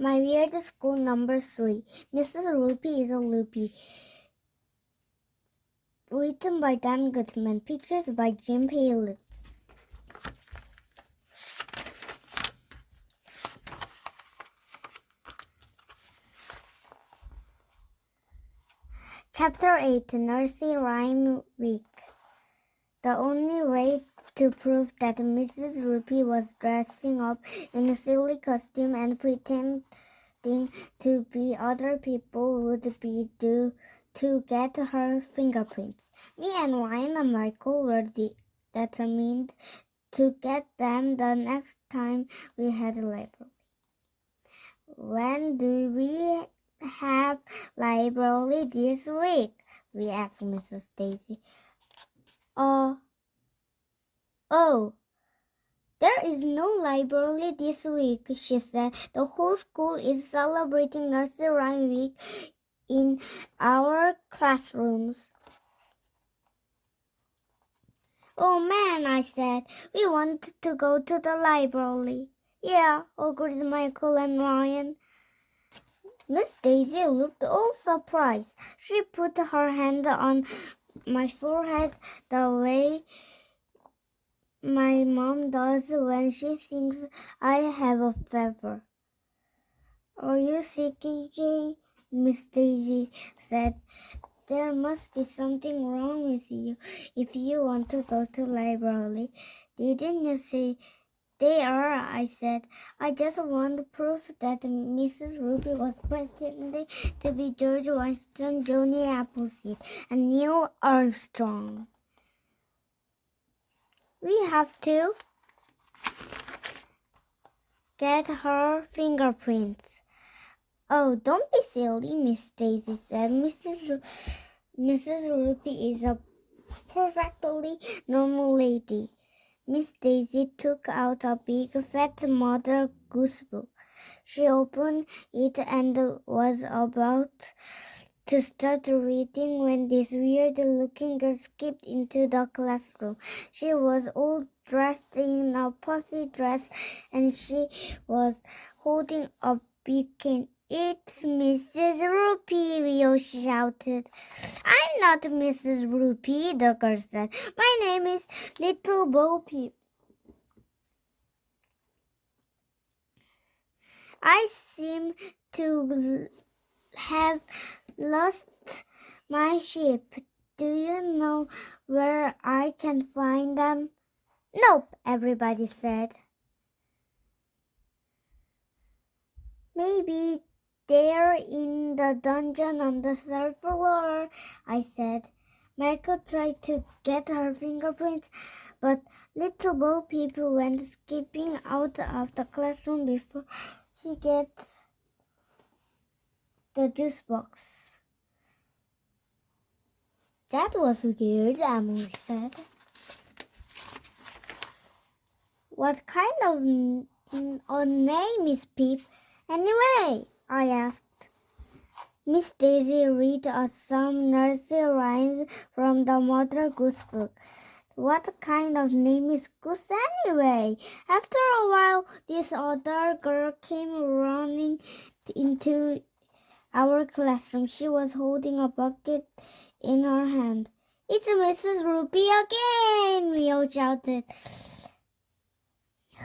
My weird school number 3. Mrs. Roopy is a Loopy. Written by Dan Goodman. Pictures by Jim Paley. Chapter 8. Nursery Rhyme Week. The only way to prove that Mrs. Roopy was dressing up in a silly costume and pretending to be other people would be to get her fingerprints. Me and Ryan and Michael were determined to get them the next time we had a library. When do we have library this week? We asked Mrs. Daisy. Oh, there is no library this week, she said. The whole school is celebrating Nursery Rhyme Week in our classrooms. Oh man, I said. We want to go to the library. Yeah, agreed Michael and Ryan. Miss Daisy looked all surprised. She put her hand on my forehead the way my mom does when she thinks I have a fever. Are you sick, EJ? Miss Daisy said. There must be something wrong with you if you want to go to library. Didn't you say they are? I said. I just want proof that Mrs. Roopy was pretending to be George Washington, Johnny Appleseed, and Neil Armstrong. We have to get her fingerprints. Oh, don't be silly, Miss Daisy said. Mrs. Roopy is a perfectly normal lady. Miss Daisy took out a big fat Mother Goose book. She opened it and was about to start reading when this weird-looking girl skipped into the classroom. She was all dressed in a puffy dress and she was holding a big cane. It's Mrs. Roopy, we all shouted. I'm not Mrs. Roopy, the girl said. My name is Little Bo Peep. I seem to have lost my sheep. Do you know where I can find them? Nope, everybody said. Maybe they're in the dungeon on the third floor, I said. Michael tried to get her fingerprints, but Little Bo Peep went skipping out of the classroom before she gets the juice box. That was weird, Emily said. What kind of a name is Peep? Anyway, I asked. Miss Daisy read us some nursery rhymes from the Mother Goose book. What kind of name is Goose anyway? After a while, this other girl came running into our classroom. She was holding a bucket in her hand. It's Mrs. Roopy again, we all shouted.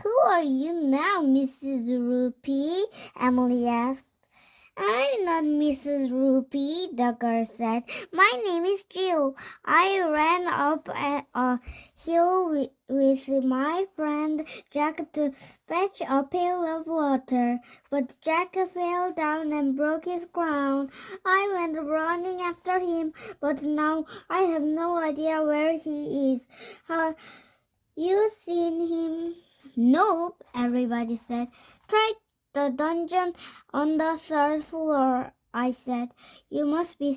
Who are you now, Mrs. Roopy? Emily asked. I'm not Mrs. Roopy, the girl said. My name is Jill. I ran up a hill with my friend Jack to fetch a pail of water, but Jack fell down and broke his crown. I went running after him, but now I have no idea where he is. Have you seen him? Nope, everybody said. Try the dungeon on the third floor, I said. You must be